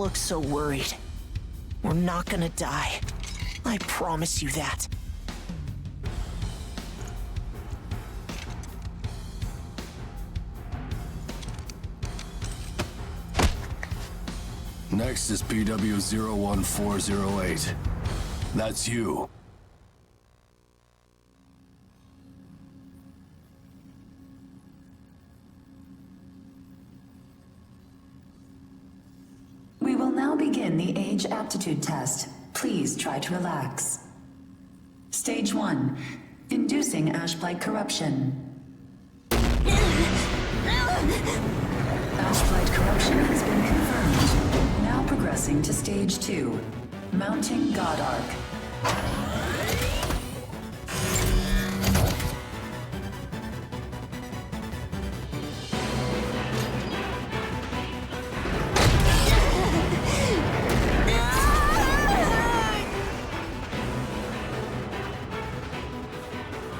look so worried. We're not gonna die. I promise you that. Next is PW01408. That's you. We will now begin the age aptitude test. Please try to relax. Stage 1. Inducing Ashblight corruption. Ashblight corruption has been confirmed. Now progressing to Stage 2. Mounting God Arc.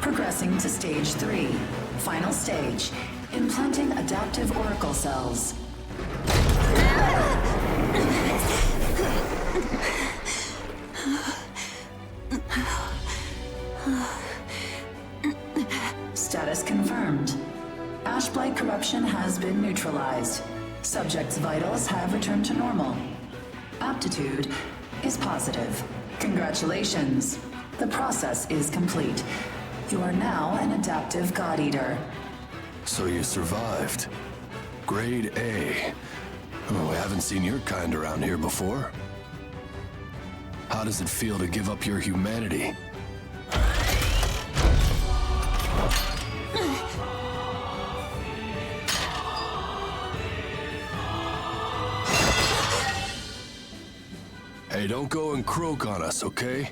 Progressing to Stage 3. Final stage. Implanting adaptive oracle cells. Status confirmed. Ashblight corruption has been neutralized. Subject's vitals have returned to normal. Aptitude is positive. Congratulations. The process is complete. You are now an adaptive God Eater. So you survived. Grade A. Oh, we haven't seen your kind around here before. How does it feel to give up your humanity? Hey, don't go and croak on us, okay?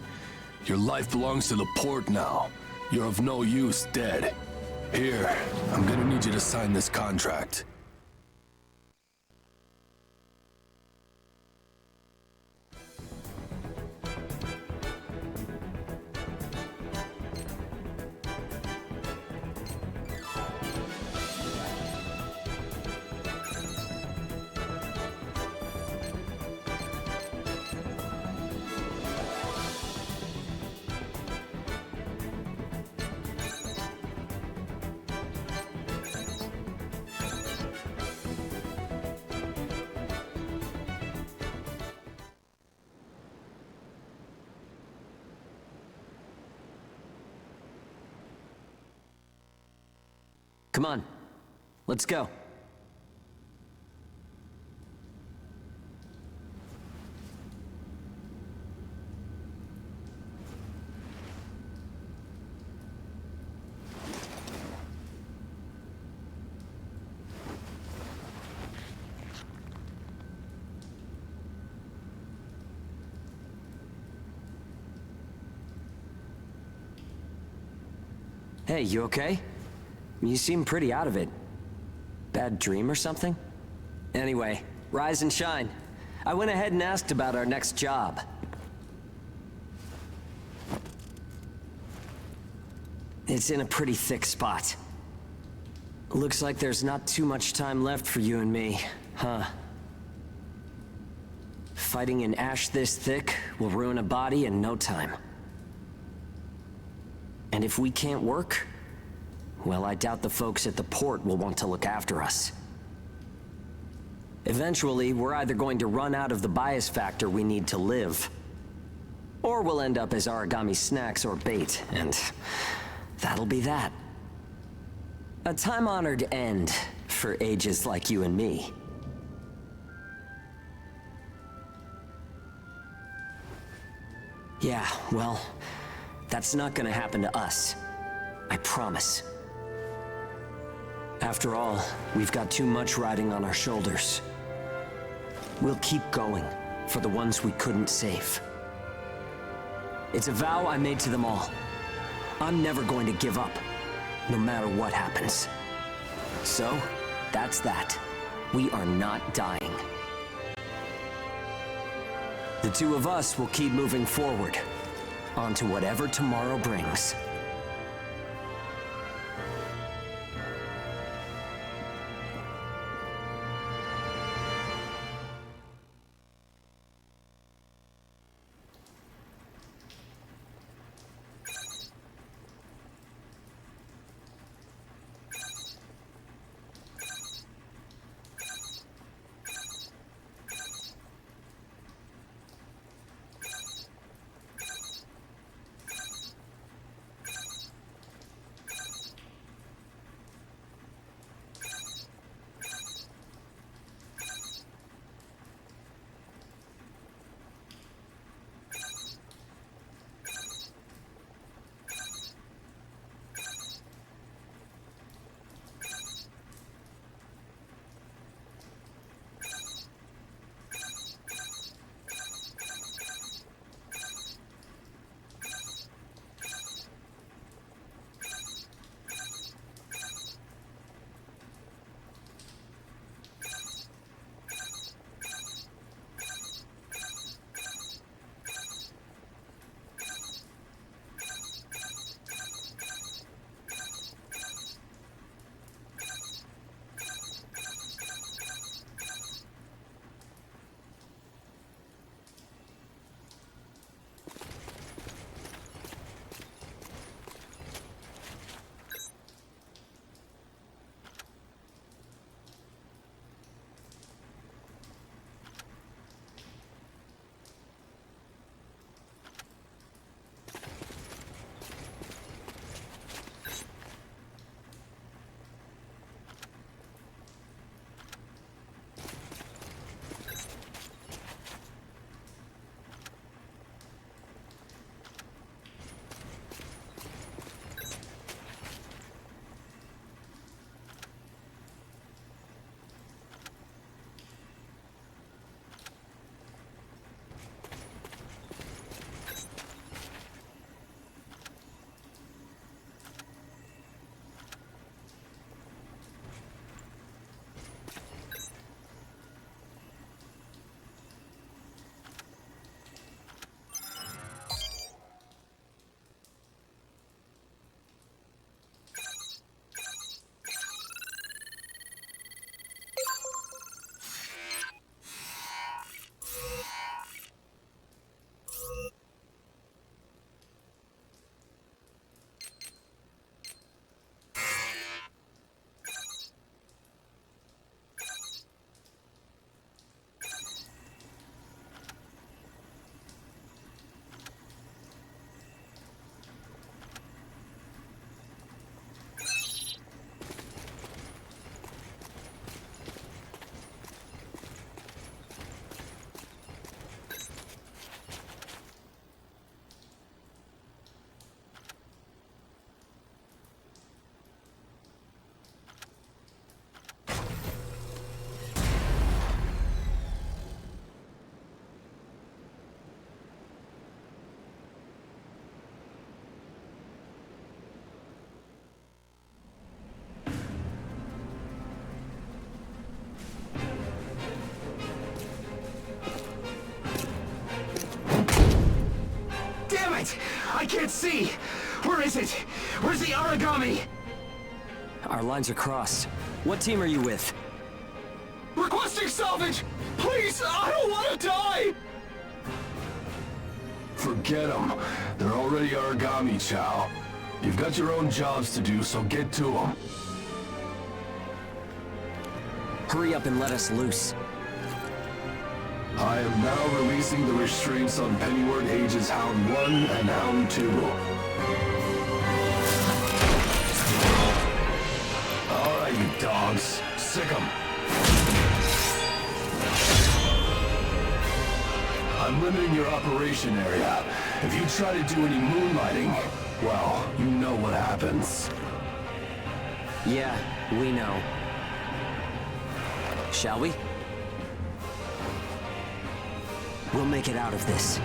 Your life belongs to the port now. You're of no use dead. Here, I'm gonna need you to sign this contract. Come on, let's go. Hey, you okay? You seem pretty out of it. Bad dream or something? Anyway, rise and shine. I went ahead and asked about our next job. It's in a pretty thick spot. Looks like there's not too much time left for you and me, huh? Fighting an ash this thick will ruin a body in no time. And if we can't work, well, I doubt the folks at the port will want to look after us. Eventually, we're either going to run out of the bias factor we need to live, or we'll end up as origami snacks or bait, and that'll be that. A time-honored end for ages like you and me. Yeah, well, that's not gonna happen to us. I promise. After all, we've got too much riding on our shoulders. We'll keep going for the ones we couldn't save. It's a vow I made to them all. I'm never going to give up, no matter what happens. So, that's that. We are not dying. The two of us will keep moving forward, onto whatever tomorrow brings. Damn it! I can't see! Where is it? Where's the origami? Our lines are crossed. What team are you with? Requesting salvage! Please, I don't want to die! Forget them. They're already origami, Chow. You've got your own jobs to do, so get to them. Hurry up and let us loose. I am now releasing the restraints on Pennywort Ages Hound 1 and Hound 2. Alright, you dogs. Sick 'em. I'm limiting your operation area. If you try to do any moonlighting, well, you know what happens. Yeah, we know. Shall we? We'll make it out of this.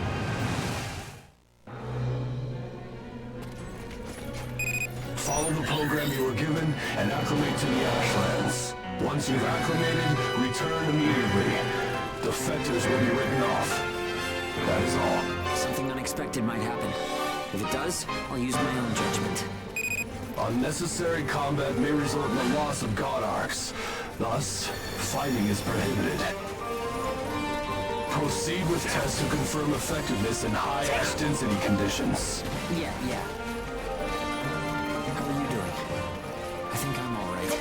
Follow the program you were given and acclimate to the Ashlands. Once you've acclimated, return immediately. Defectors will be written off. That is all. Something unexpected might happen. If it does, I'll use my own judgment. Unnecessary combat may result in the loss of god arcs. Thus, fighting is prohibited. Proceed with tests to confirm effectiveness in high ash density conditions. Yeah. How are you doing? I think I'm all right.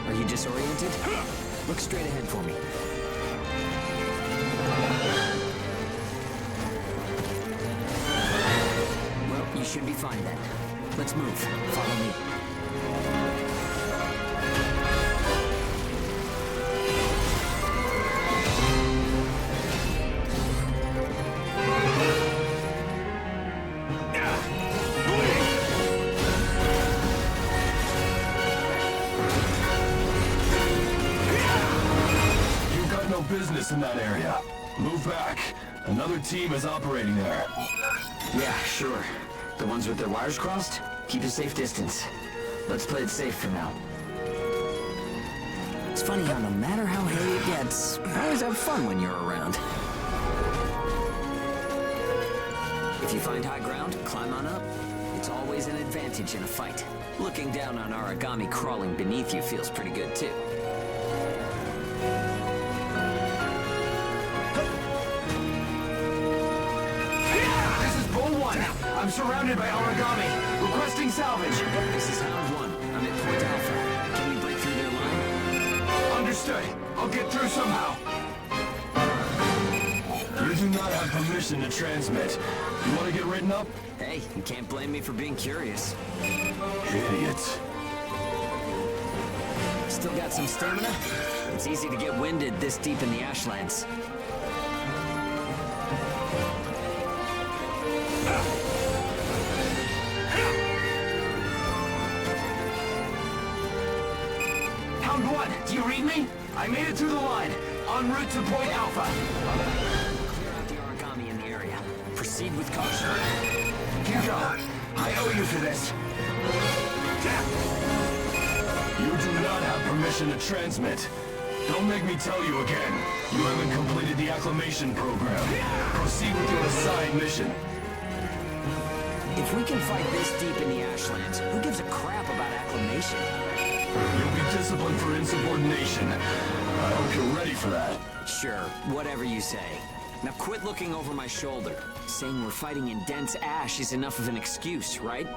Are you disoriented? Look straight ahead for me. Well, you should be fine then. Let's move. Follow me. Business in that area. Move back. Another team is operating there. Yeah, sure. The ones with their wires crossed? Keep a safe distance. Let's play it safe for now. It's funny how no matter how hairy it gets, I always have fun when you're around. If you find high ground, climb on up. It's always an advantage in a fight. Looking down on origami crawling beneath you feels pretty good too. I'm surrounded by origami. Requesting salvage. This is Hound 1. I'm at Point Alpha. Can we break through their line? Understood. I'll get through somehow. You do not have permission to transmit. You want to get written up? Hey, you can't blame me for being curious. Idiot. Still got some stamina? It's easy to get winded this deep in the Ashlands. Hound 1, do you read me? I made it through the line. En route to Point Alpha. Clear out the origami in the area. Proceed with caution. Hugo, I owe you for this. You do not have permission to transmit. Don't make me tell you again. You haven't completed the acclimation program. Proceed with your assigned mission. If we can fight this deep in the Ashlands, who gives a crap about acclimation? You'll be disciplined for insubordination. I hope you're ready for that. Sure, whatever you say. Now quit looking over my shoulder. Saying we're fighting in dense ash is enough of an excuse, right?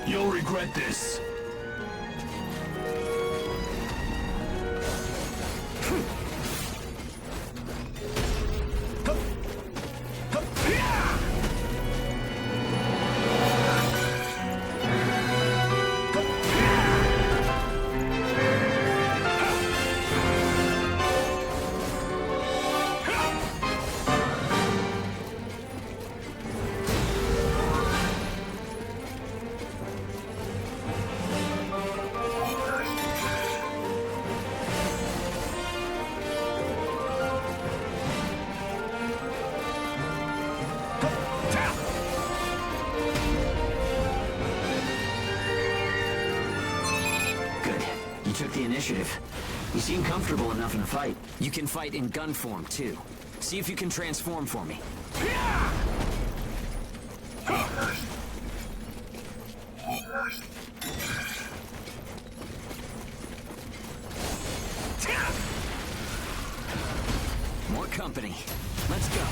You'll regret this. Good. You took the initiative. You seem comfortable enough in a fight. You can fight in gun form, too. See if you can transform for me. More company. Let's go.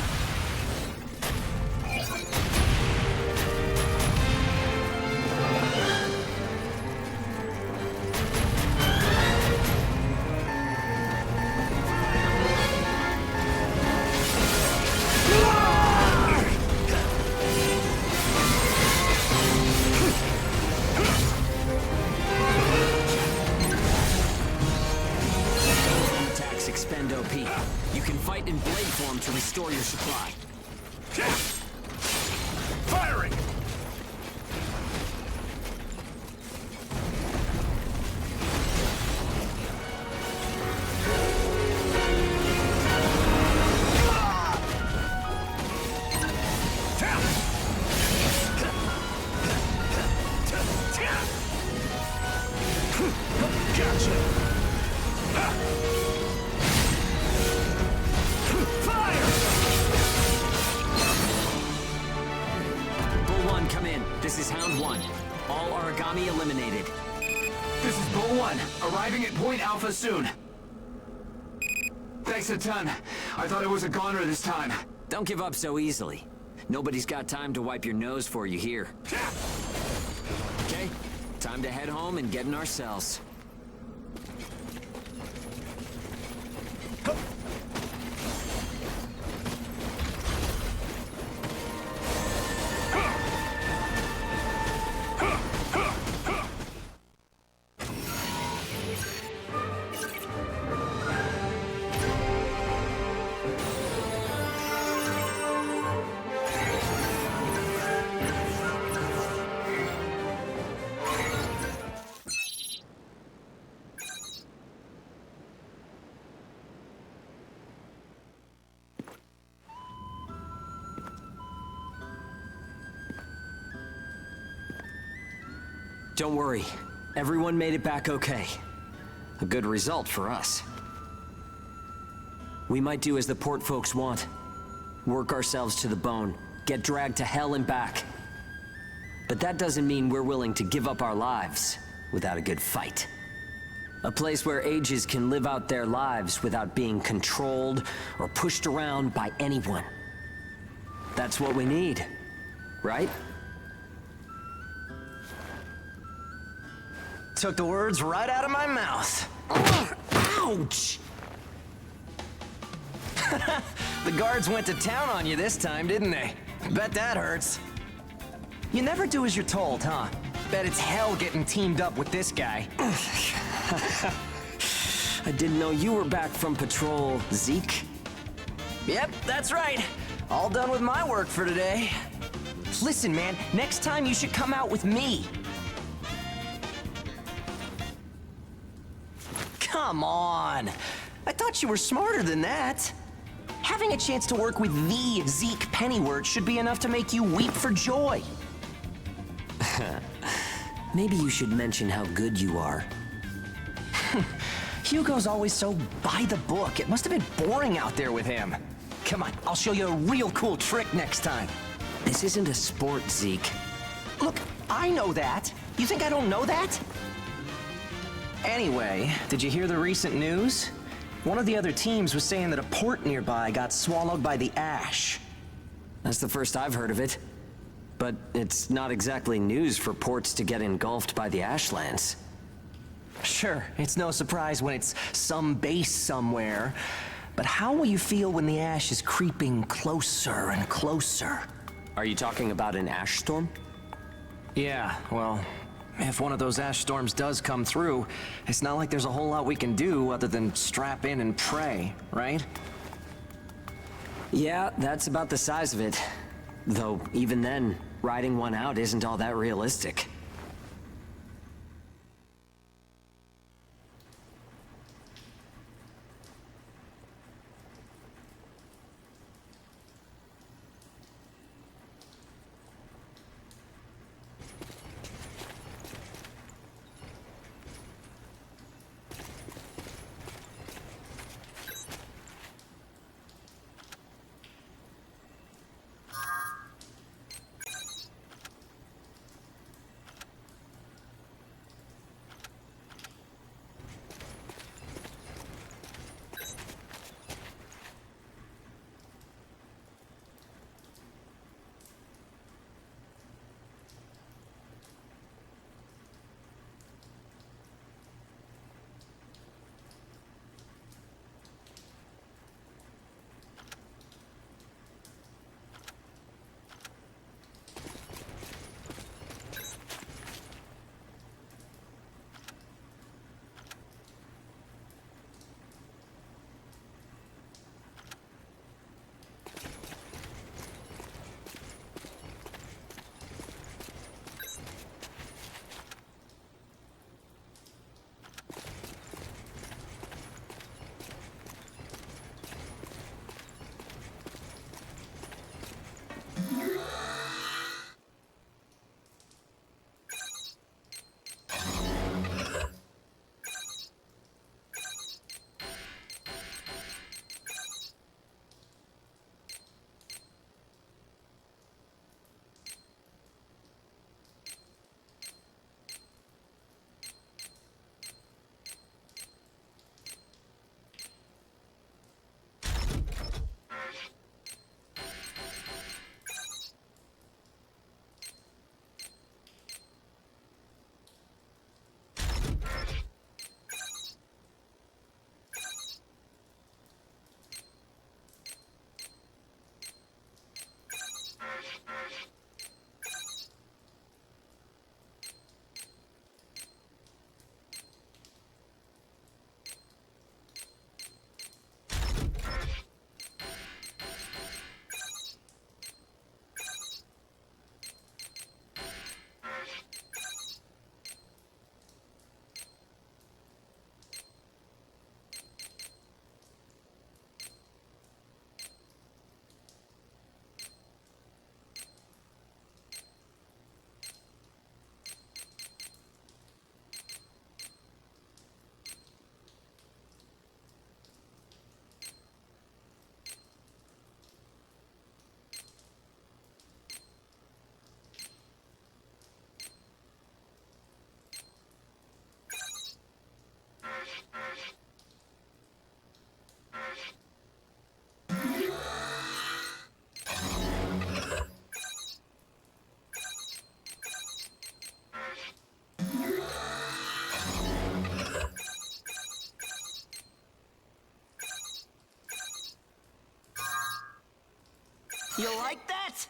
Attacks expend OP. You can fight in blade form to restore your supply. Firing! Gotcha! Bull 1, come in. This is Hound 1. All origami eliminated. This is Bull 1, arriving at Point Alpha soon. Thanks a ton. I thought I was a goner this time. Don't give up so easily. Nobody's got time to wipe your nose for you here. Okay, time to head home and get in our cells. Don't worry, everyone made it back okay. A good result for us. We might do as the port folks want. Work ourselves to the bone, get dragged to hell and back. But that doesn't mean we're willing to give up our lives without a good fight. A place where ages can live out their lives without being controlled or pushed around by anyone. That's what we need, right? Took the words right out of my mouth. Ouch! The guards went to town on you this time, didn't they? Bet that hurts. You never do as you're told, huh? Bet it's hell getting teamed up with this guy. I didn't know you were back from patrol, Zeke. Yep, that's right. All done with my work for today. Listen, man, next time you should come out with me. Come on. I thought you were smarter than that. Having a chance to work with the Zeke Pennyworth should be enough to make you weep for joy. Maybe you should mention how good you are. Hugo's always so by the book. It must have been boring out there with him. Come on, I'll show you a real cool trick next time. This isn't a sport, Zeke. Look, I know that. You think I don't know that? Anyway, did you hear the recent news? One of the other teams was saying that a port nearby got swallowed by the ash. That's the first I've heard of it. But it's not exactly news for ports to get engulfed by the ashlands. Sure, it's no surprise when it's some base somewhere. But how will you feel when the ash is creeping closer and closer? Are you talking about an ash storm? Yeah, well, if one of those ash storms does come through, it's not like there's a whole lot we can do other than strap in and pray, right? Yeah, that's about the size of it. Though, even then, riding one out isn't all that realistic. You like that?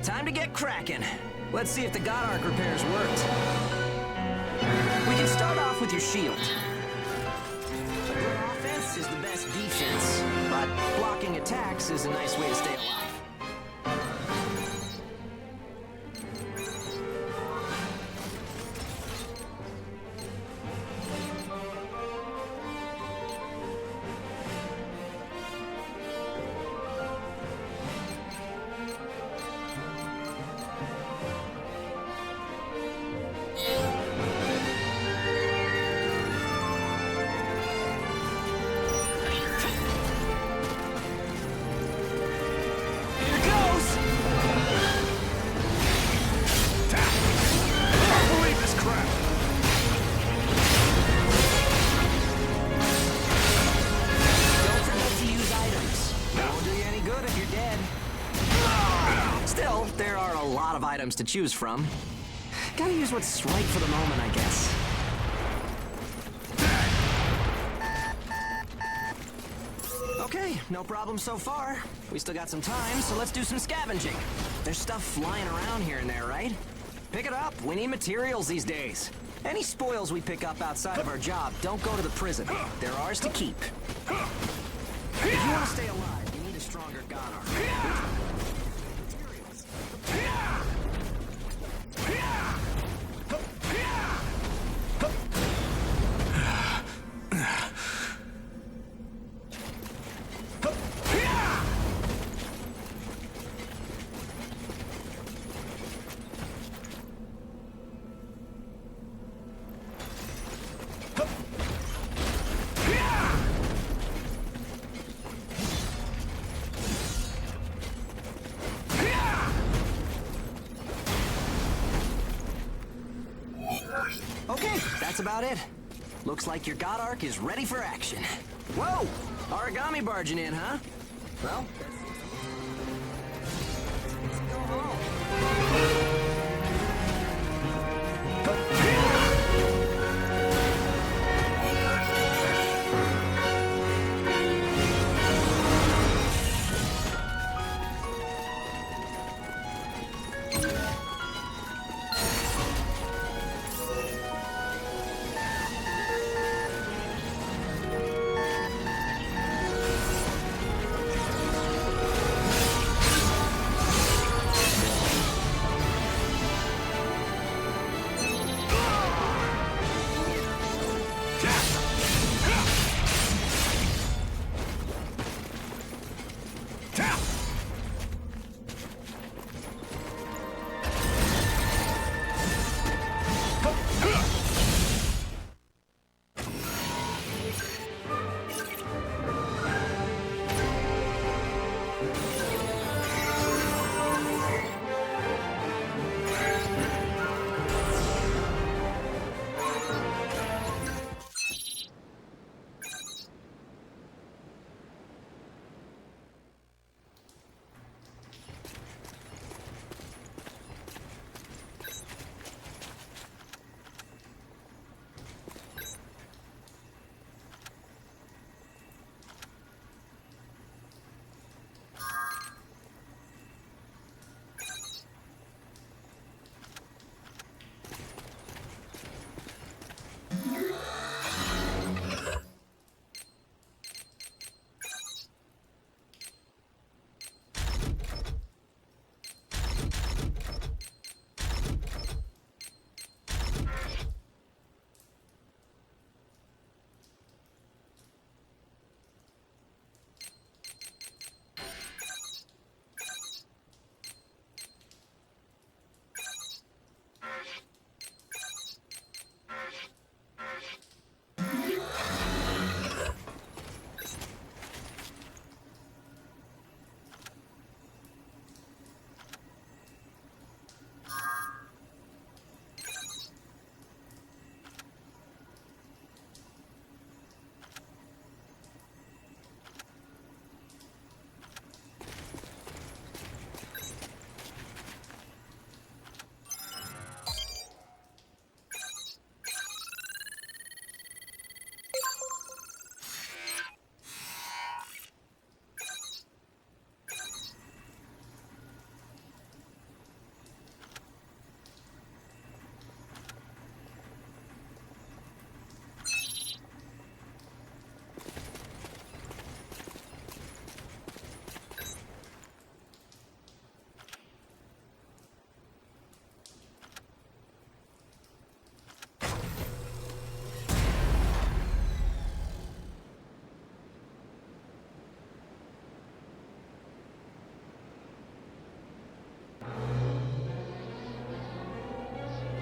Time to get cracking. Let's see if the God Arc repairs worked. We can start off with your shield. A good offense is the best defense, but blocking attacks is a nice way to stay alive. Items to choose from. Gotta use what's right for the moment, I guess. Okay, no problem so far. We still got some time, so let's do some scavenging. There's stuff flying around here and there, right? Pick it up. We need materials these days. Any spoils we pick up outside of our job don't go to the prison. They're ours to keep. If you want to stay alive, you need a stronger God Arc. Okay, that's about it. Looks like your God Arc is ready for action. Whoa! Origami barging in, huh? Well, let's go home.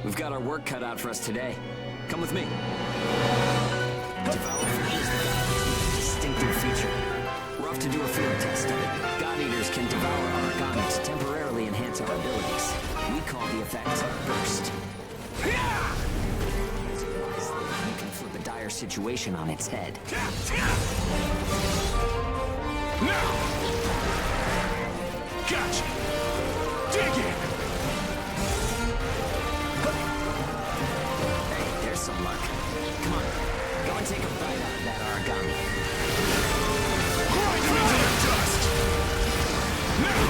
We've got our work cut out for us today. Come with me. Devour is a distinctive feature. We're off to do a field test of it. God Eaters can devour origami to temporarily enhance our abilities. We call the effect burst. You can flip a dire situation on its head. Now! Gotcha! Dig it! Hey, there's some luck. Come on, go and take a bite out of that origami. Grind me to dust! Now!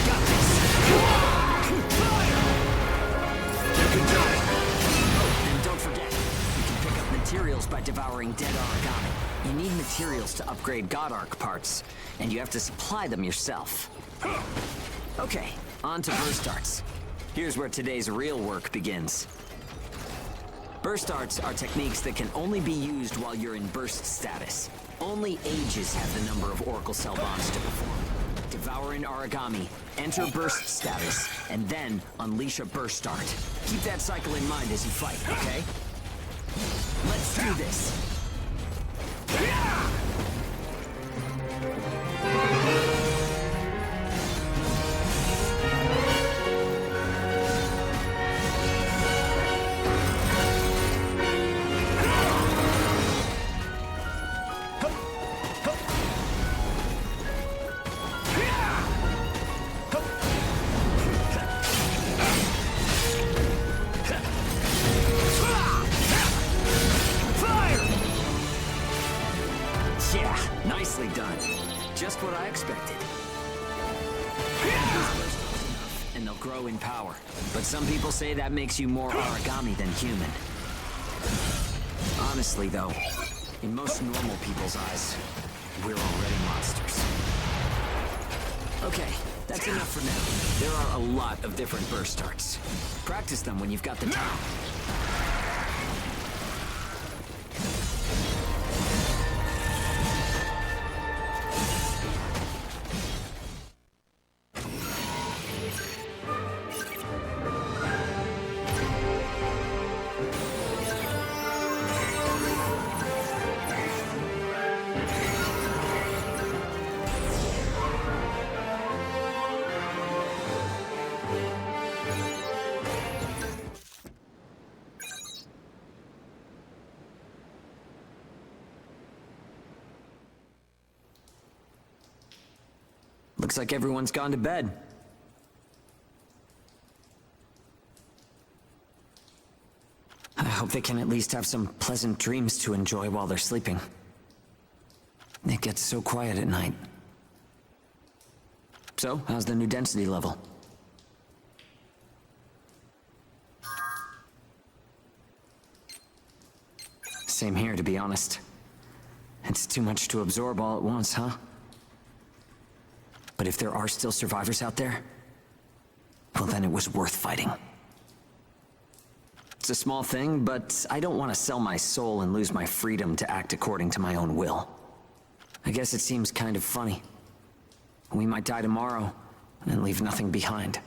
Got this. You can do it! And don't forget, you can pick up materials by devouring dead origami. You need materials to upgrade God Arc parts, and you have to supply them yourself. Okay, on to burst arts. Here's where today's real work begins. Burst arts are techniques that can only be used while you're in burst status. Only Ages have the number of Oracle Cell Bonds to perform. Devour an origami, enter burst status, and then unleash a burst art. Keep that cycle in mind as you fight, okay? Let's do this. Yeah, nicely done. Just what I expected. And they'll grow in power. But some people say that makes you more origami than human. Honestly, though, in most normal people's eyes, we're already monsters. Okay, that's enough for now. There are a lot of different burst arts. Practice them when you've got the time. Looks like everyone's gone to bed. I hope they can at least have some pleasant dreams to enjoy while they're sleeping. It gets so quiet at night. So, how's the new density level? Same here, to be honest. It's too much to absorb all at once, huh? But if there are still survivors out there, well, then it was worth fighting. It's a small thing, but I don't want to sell my soul and lose my freedom to act according to my own will. I guess it seems kind of funny. We might die tomorrow and leave nothing behind.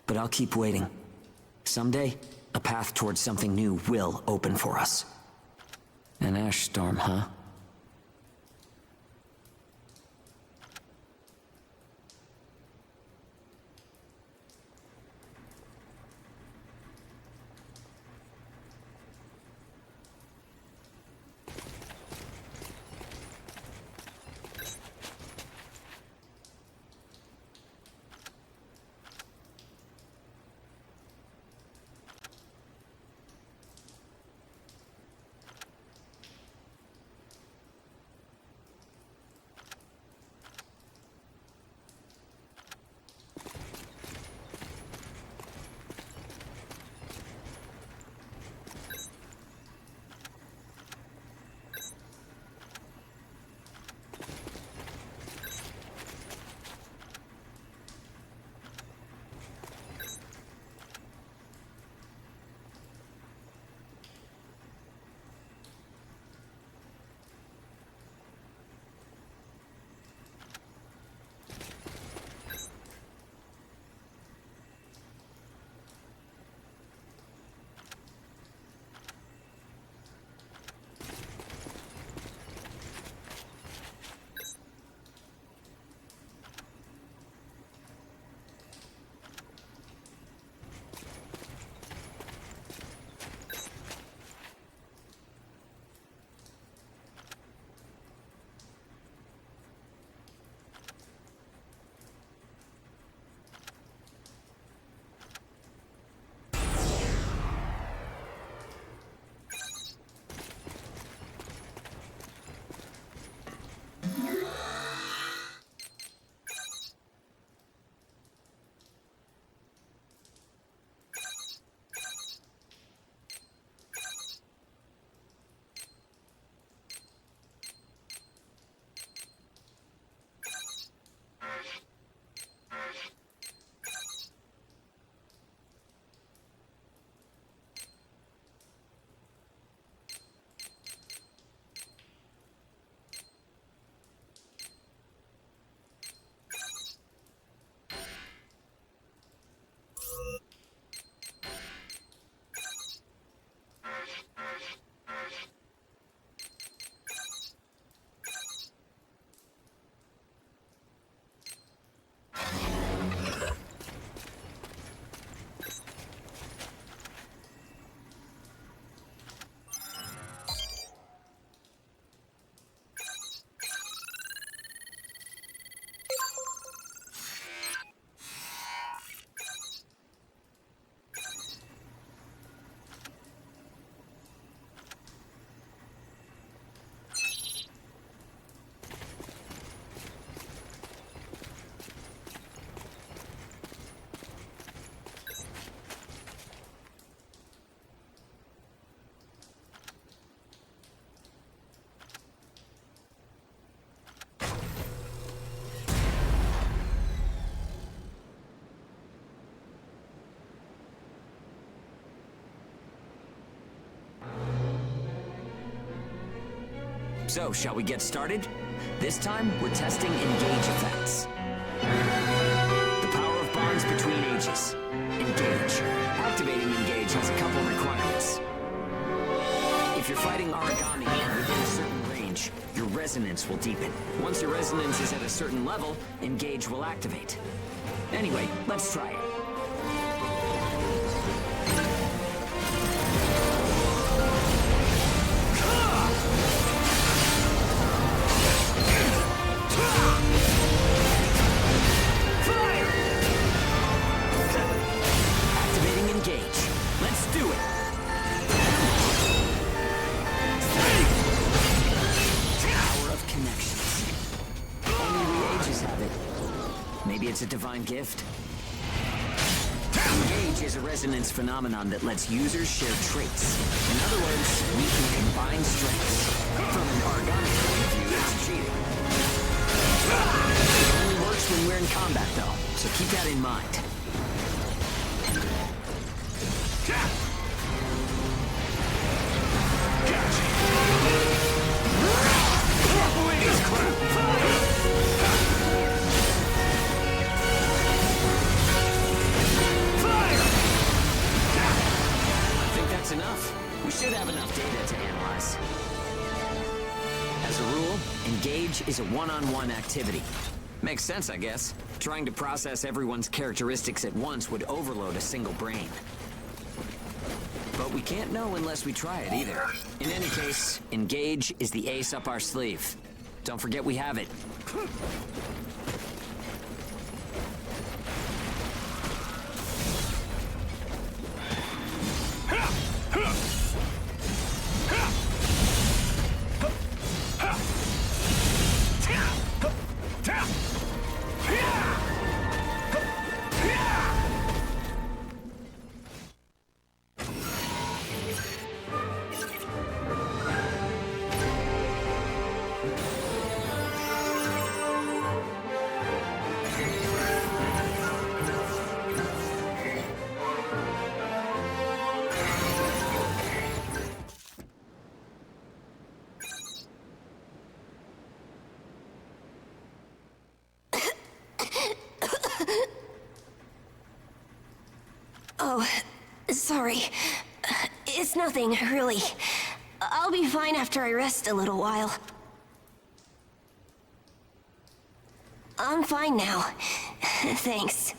But I'll keep waiting. Someday, a path towards something new will open for us. An ash storm, huh? So, shall we get started? This time, we're testing engage effects. The power of bonds between ages. Engage. Activating engage has a couple requirements. If you're fighting origami and within a certain range, your resonance will deepen. Once your resonance is at a certain level, engage will activate. Anyway, let's try it. Maybe it's a divine gift? Engage is a resonance phenomenon that lets users share traits. In other words, we can combine strengths. From an origami point of view, it's cheating. It only works when we're in combat, though, so keep that in mind. We should have enough data to analyze. As a rule, engage is a one-on-one activity. Makes sense, I guess. Trying to process everyone's characteristics at once would overload a single brain. But we can't know unless we try it either. In any case, engage is the ace up our sleeve. Don't forget we have it. Oh, sorry. It's nothing, really. I'll be fine after I rest a little while. I'm fine now. Thanks.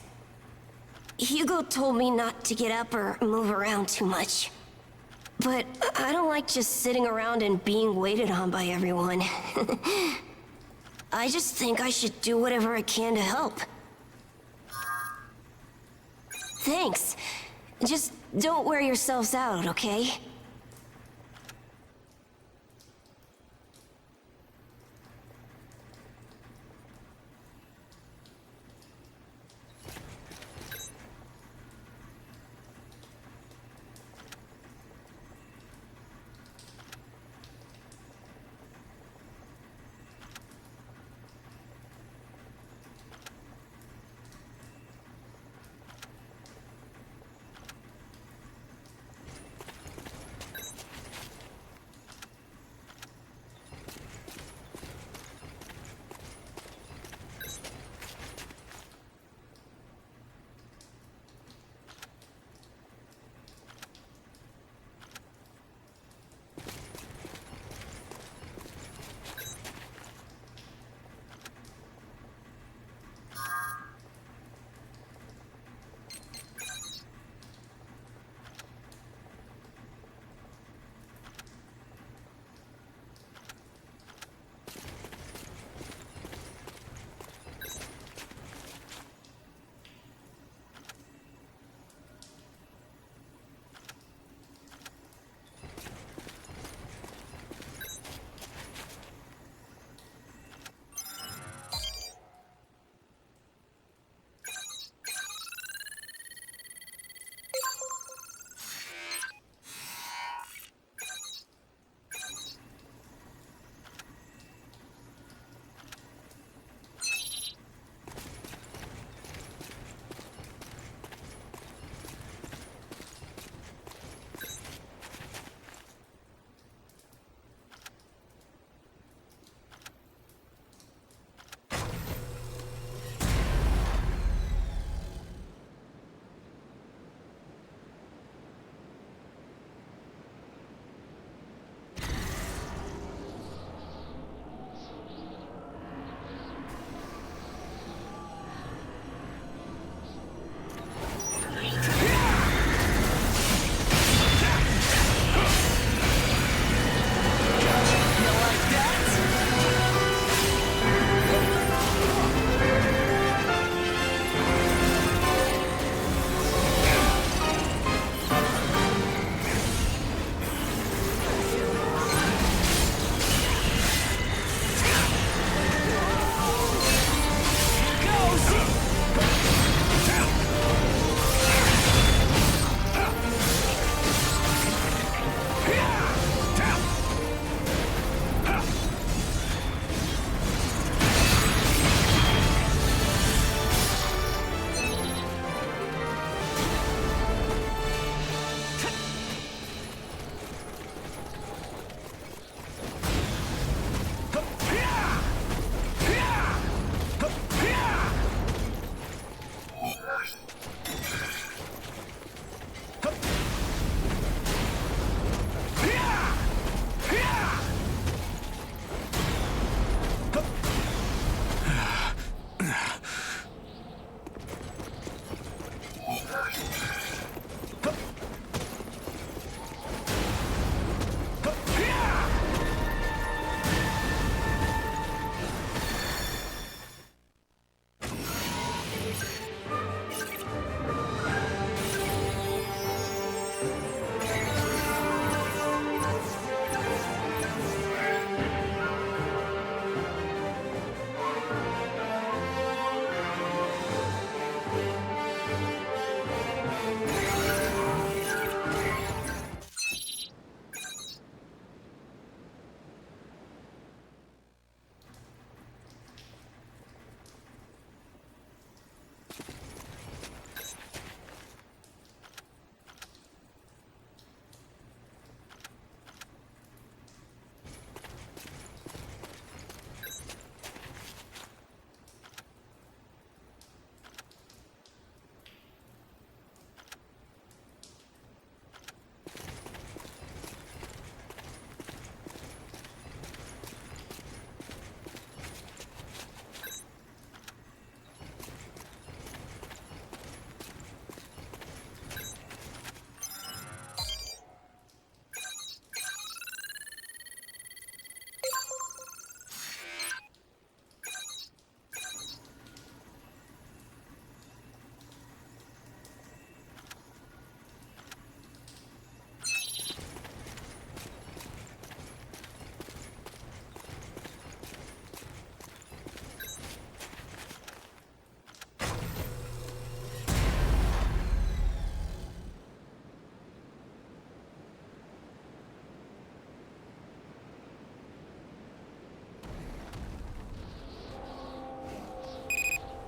Hugo told me not to get up or move around too much. But I don't like just sitting around and being waited on by everyone. I just think I should do whatever I can to help. Thanks. Just don't wear yourselves out, okay?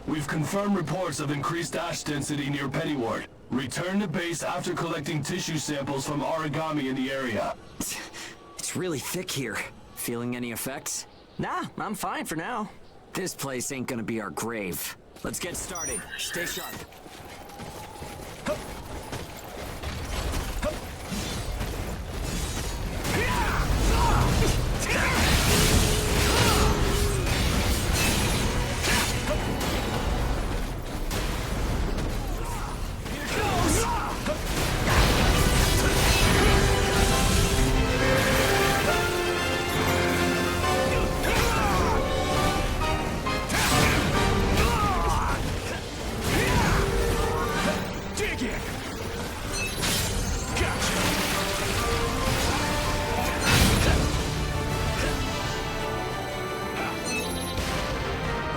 We've confirmed reports of increased ash density near Pennyward. Return to base after collecting tissue samples from origami in the area. It's really thick here. Feeling any effects? Nah, I'm fine for now. This place ain't gonna be our grave. Let's get started. Stay sharp.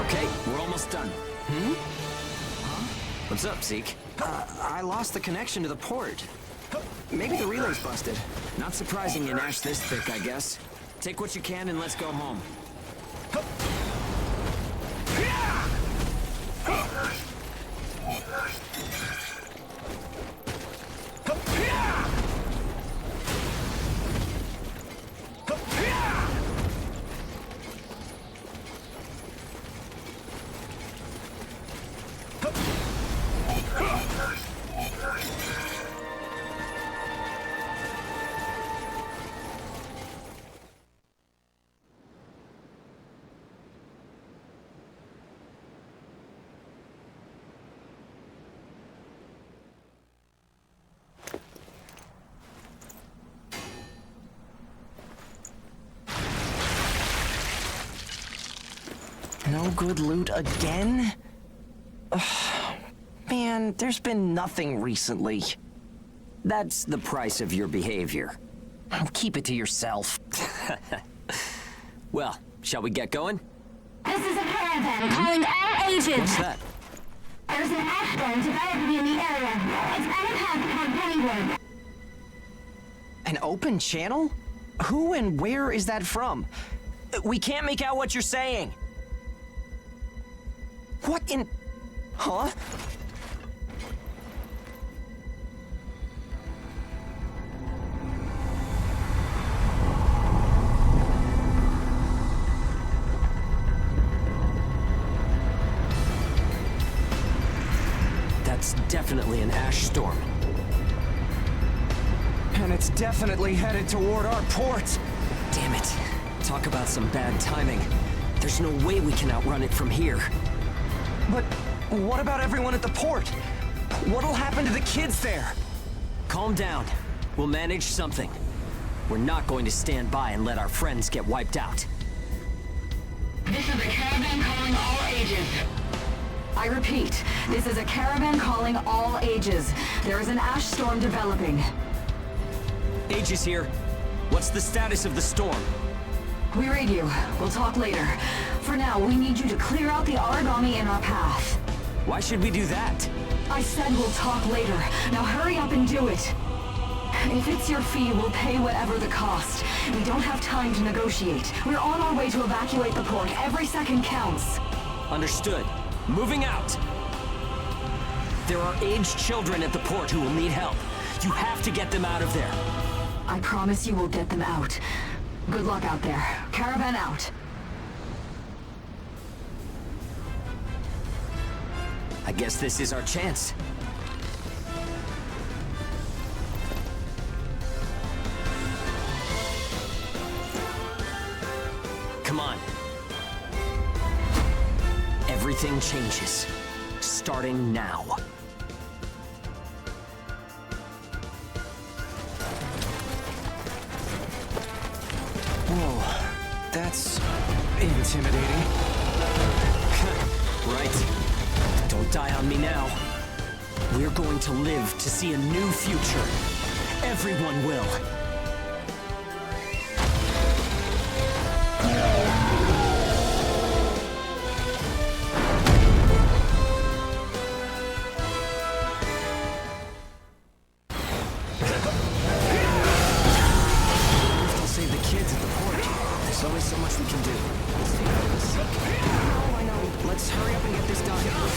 Okay, we're almost done. What's up, Zeke? I lost the connection to the port. Maybe the relay's busted. Not surprising in ash this thick, I guess. Take what you can and let's go home. No good loot again? Ugh, man, there's been nothing recently. That's the price of your behavior. Keep it to yourself. Well, shall we get going? This is a caravan calling all agents. What's that? There's an ash storm developing in the area. It's on a path toward Pennyward. An open channel? Who and where is that from? We can't make out what you're saying. What in... Huh? That's definitely an ash storm. And it's definitely headed toward our port. Damn it. Talk about some bad timing. There's no way we can outrun it from here. But what about everyone at the port? What'll happen to the kids there? Calm down. We'll manage something. We're not going to stand by and let our friends get wiped out. This is a caravan calling all ages. I repeat, this is a caravan calling all ages. There is an ash storm developing. Aegis here. What's the status of the storm? We read you. We'll talk later. For now, we need you to clear out the origami in our path. Why should we do that? I said we'll talk later. Now hurry up and do it. If it's your fee, we'll pay whatever the cost. We don't have time to negotiate. We're on our way to evacuate the port. Every second counts. Understood. Moving out! There are aged children at the port who will need help. You have to get them out of there. I promise you we'll get them out. Good luck out there. Caravan out. I guess this is our chance. Come on. Everything changes. Starting now. Whoa, that's intimidating. Right. Don't die on me now. We're going to live to see a new future. Everyone will. There's only so much we can do. I know. Let's hurry up and get this done.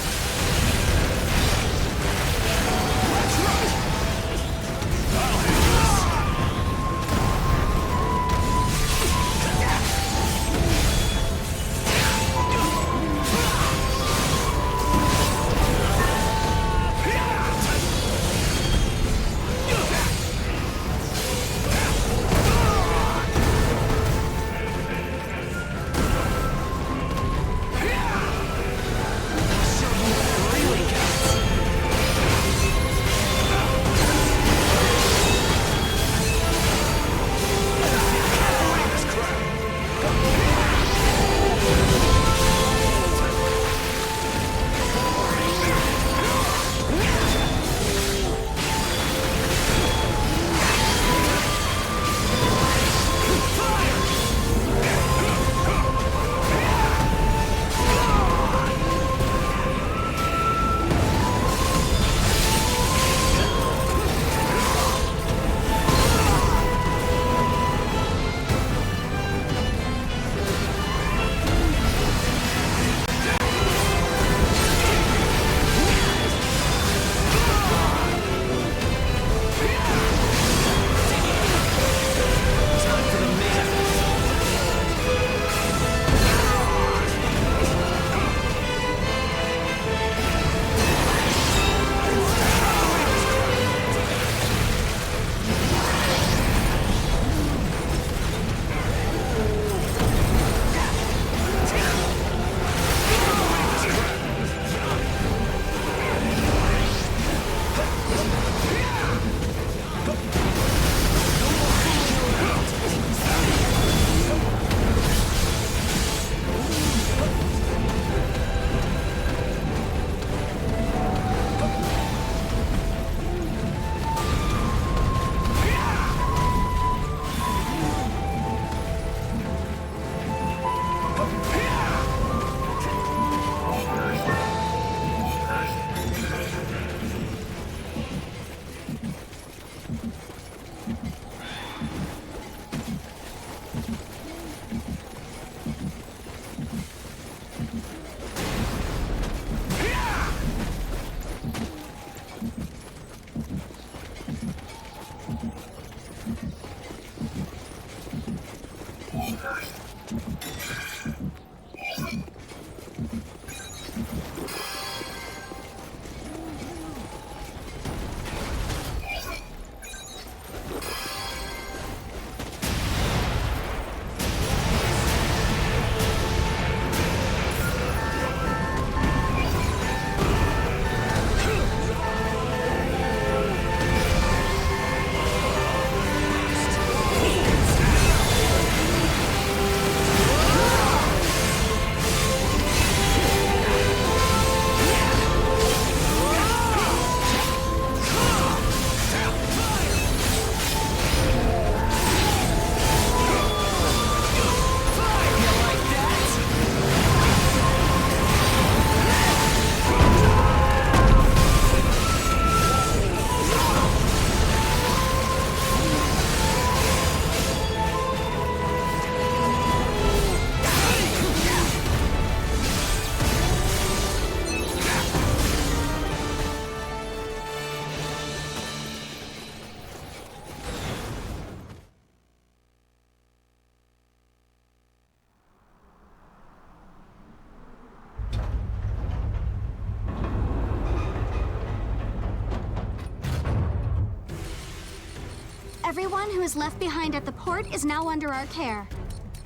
Everyone who is left behind at the port is now under our care.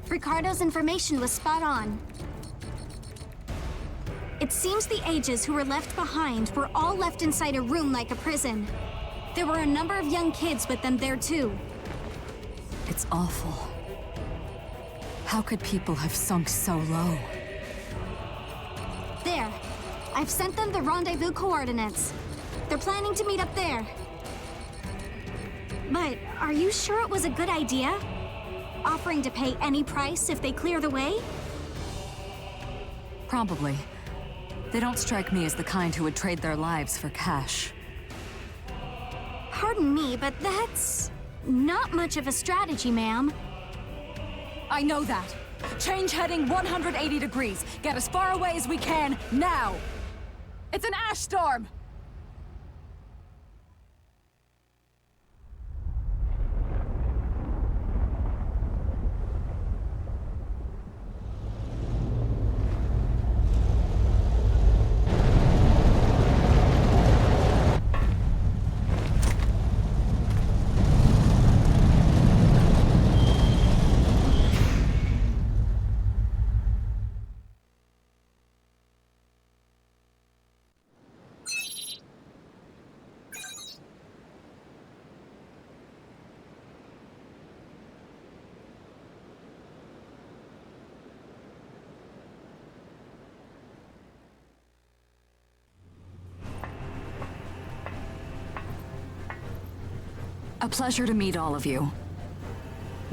Ricardo's information was spot on. It seems the ages who were left behind were all left inside a room like a prison. There were a number of young kids with them there too. It's awful. How could people have sunk so low? There. I've sent them the rendezvous coordinates. They're planning to meet up there. But are you sure it was a good idea? Offering to pay any price if they clear the way? Probably. They don't strike me as the kind who would trade their lives for cash. Pardon me, but that's not much of a strategy, ma'am. I know that. Change heading 180 degrees. Get as far away as we can, now! It's an ash storm! A pleasure to meet all of you.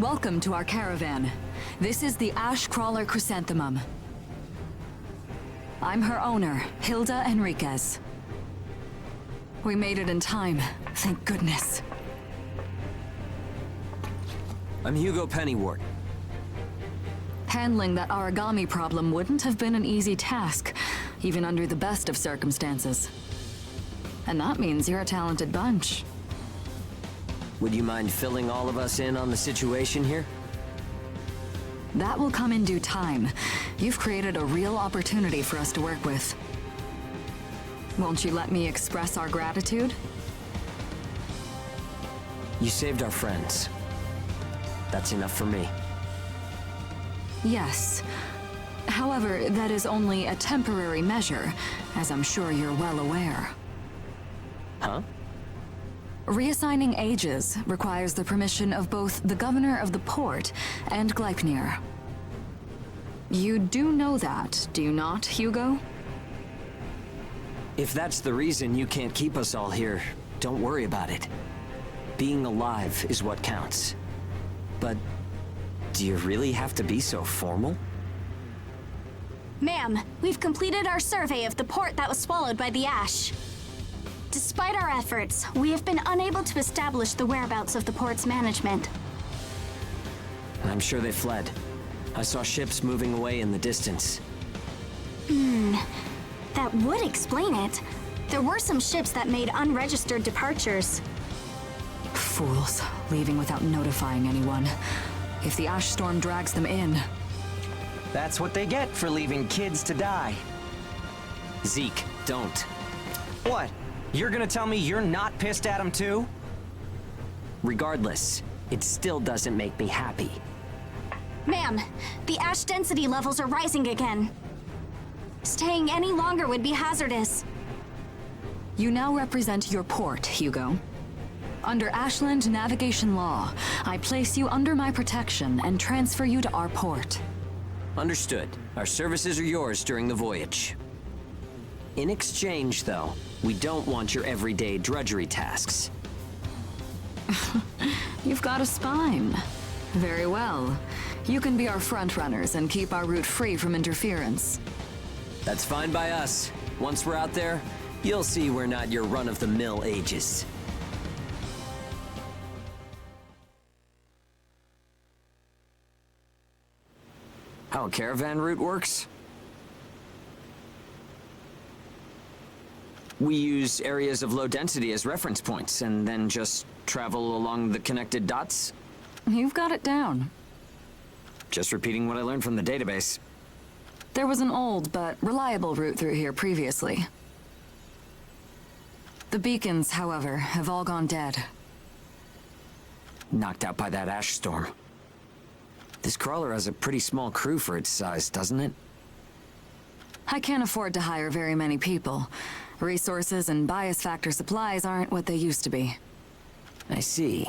Welcome to our caravan. This is the Ash Crawler Chrysanthemum. I'm her owner, Hilda Enriquez. We made it in time, thank goodness. I'm Hugo Pennywort. Handling that origami problem wouldn't have been an easy task, even under the best of circumstances. And that means you're a talented bunch. Would you mind filling all of us in on the situation here? That will come in due time. You've created a real opportunity for us to work with. Won't you let me express our gratitude? You saved our friends. That's enough for me. Yes. However, that is only a temporary measure, as I'm sure you're well aware. Huh? Reassigning ages requires the permission of both the governor of the port and Gleipnir. You do know that, do you not, Hugo? If that's the reason you can't keep us all here, don't worry about it. Being alive is what counts. But do you really have to be so formal? Ma'am, we've completed our survey of the port that was swallowed by the ash. Despite our efforts, we have been unable to establish the whereabouts of the port's management. I'm sure they fled. I saw ships moving away in the distance. That would explain it. There were some ships that made unregistered departures. Fools, leaving without notifying anyone. If the ash storm drags them in... That's what they get for leaving kids to die. Zeke, don't. What? You're gonna tell me you're not pissed at him too? Regardless, it still doesn't make me happy. Ma'am, the ash density levels are rising again. Staying any longer would be hazardous. You now represent your port, Hugo. Under Ashland navigation law, I place you under my protection and transfer you to our port. Understood. Our services are yours during the voyage. In exchange, though, we don't want your everyday drudgery tasks. You've got a spine. Very well. You can be our front-runners and keep our route free from interference. That's fine by us. Once we're out there, you'll see we're not your run-of-the-mill ages. How a caravan route works? We use areas of low density as reference points, and then just travel along the connected dots. You've got it down. Just repeating what I learned from the database. There was an old but reliable route through here previously. The beacons, however, have all gone dead. knocked out by that ash storm. This crawler has a pretty small crew for its size, doesn't it? I can't afford to hire very many people. Resources and bias factor supplies aren't what they used to be. I see.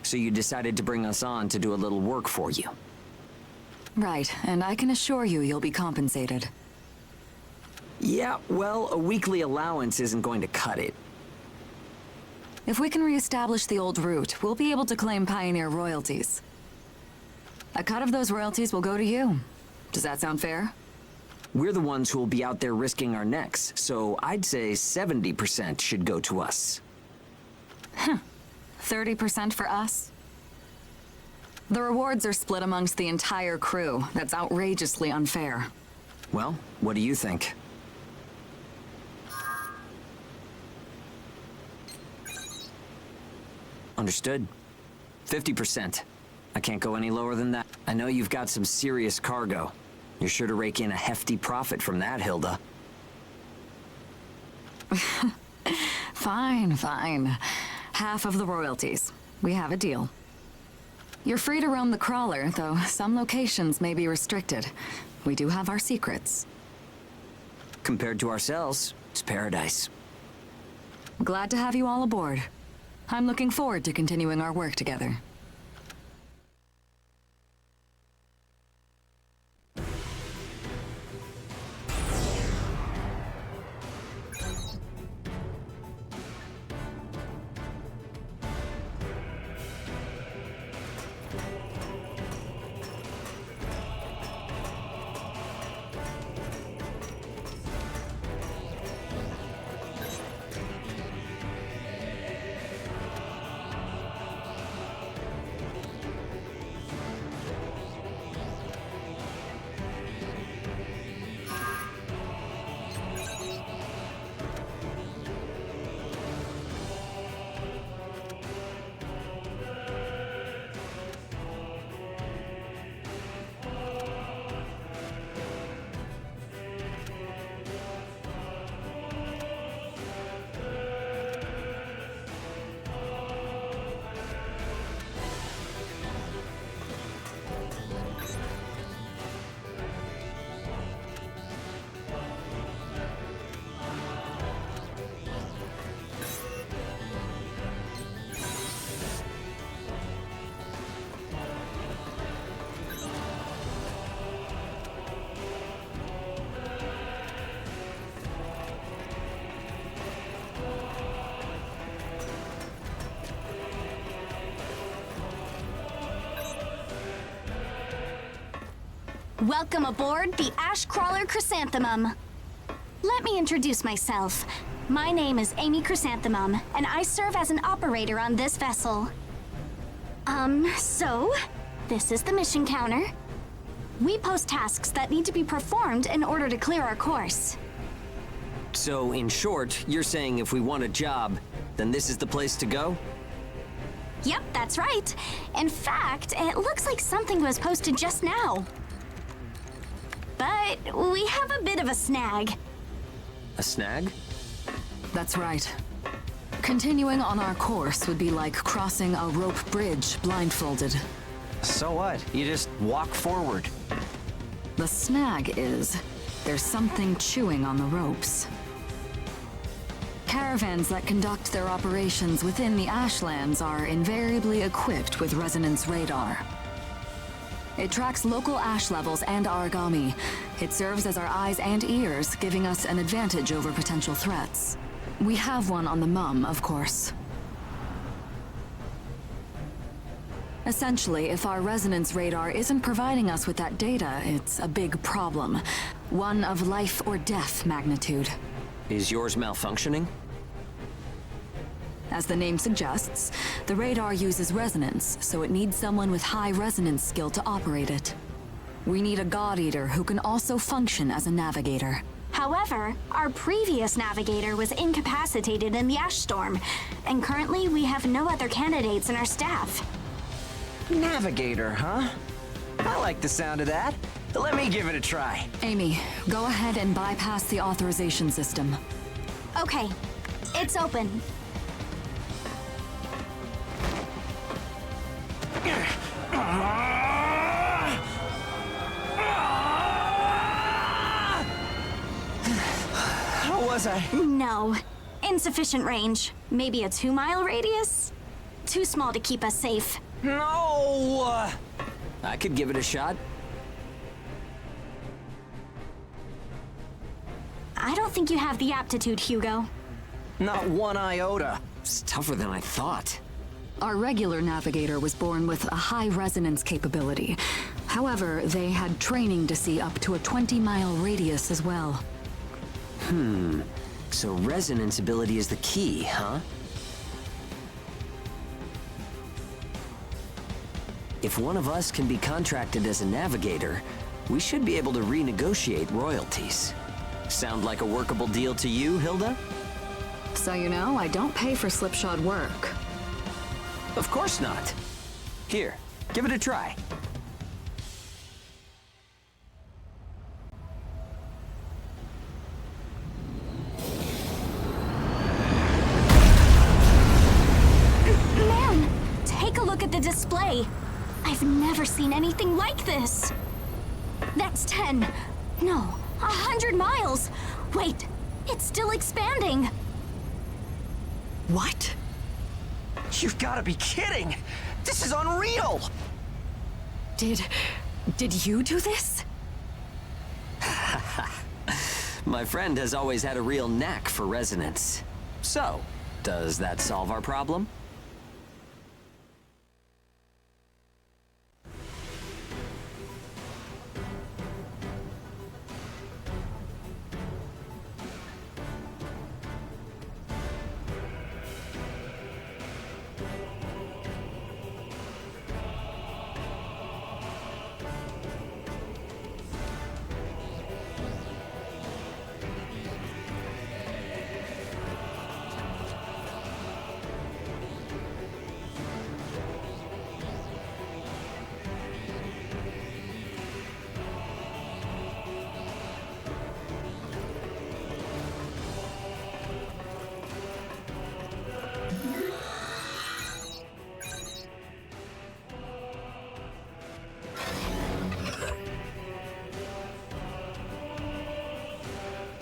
So you decided to bring us on to do a little work for you. Right, and I can assure you you'll be compensated. Yeah, well, a weekly allowance isn't going to cut it. If we can reestablish the old route, we'll be able to claim Pioneer royalties. A cut of those royalties will go to you. Does that sound fair? We're the ones who will be out there risking our necks, so I'd say 70% should go to us. 30% for us? The rewards are split amongst the entire crew. That's outrageously unfair. Well, what do you think? Understood. 50%. I can't go any lower than that. I know you've got some serious cargo. You're sure to rake in a hefty profit from that, Hilda. Fine, fine. Half of the royalties. We have a deal. You're free to roam the crawler, though some locations may be restricted. We do have our secrets. Compared to ourselves, it's paradise. Glad to have you all aboard. I'm looking forward to continuing our work together. Welcome aboard the Ash Crawler Chrysanthemum. Let me introduce myself. My name is Amy Chrysanthemum, and I serve as an operator on this vessel. So, this is the mission counter. We post tasks that need to be performed in order to clear our course. So, in short, you're saying if we want a job, then this is the place to go? Yep, that's right. In fact, it looks like something was posted just now. But we have a bit of a snag. A snag? That's right. Continuing on our course would be like crossing a rope bridge blindfolded. So what? You just walk forward. The snag is, there's something chewing on the ropes. Caravans that conduct their operations within the Ashlands are invariably equipped with resonance radar. It tracks local ash levels and origami. It serves as our eyes and ears, giving us an advantage over potential threats. We have one on the Mum, of course. Essentially, if our resonance radar isn't providing us with that data, it's a big problem. One of life or death magnitude. Is yours malfunctioning? As the name suggests, the radar uses resonance, so it needs someone with high resonance skill to operate it. We need a God Eater who can also function as a navigator. However, our previous navigator was incapacitated in the ash storm, and currently we have no other candidates in our staff. Navigator, huh? I like the sound of that. Let me give it a try. Amy, go ahead and bypass the authorization system. Okay, it's open. How was I? No. Insufficient range. Maybe a 2-mile radius? Too small to keep us safe. No! I could give it a shot. I don't think you have the aptitude, Hugo. Not one iota. It's tougher than I thought. Our regular navigator was born with a high resonance capability. However, they had training to see up to a 20-mile radius as well. So resonance ability is the key, huh? If one of us can be contracted as a navigator, we should be able to renegotiate royalties. Sound like a workable deal to you, Hilda? So you know, I don't pay for slipshod work. Of course not. Here, give it a try. Man, take a look at the display. I've never seen anything like this. That's 10. No, 100 miles. Wait, it's still expanding. What? You've got to be kidding! This is unreal! Did you do this? My friend has always had a real knack for resonance. So, does that solve our problem?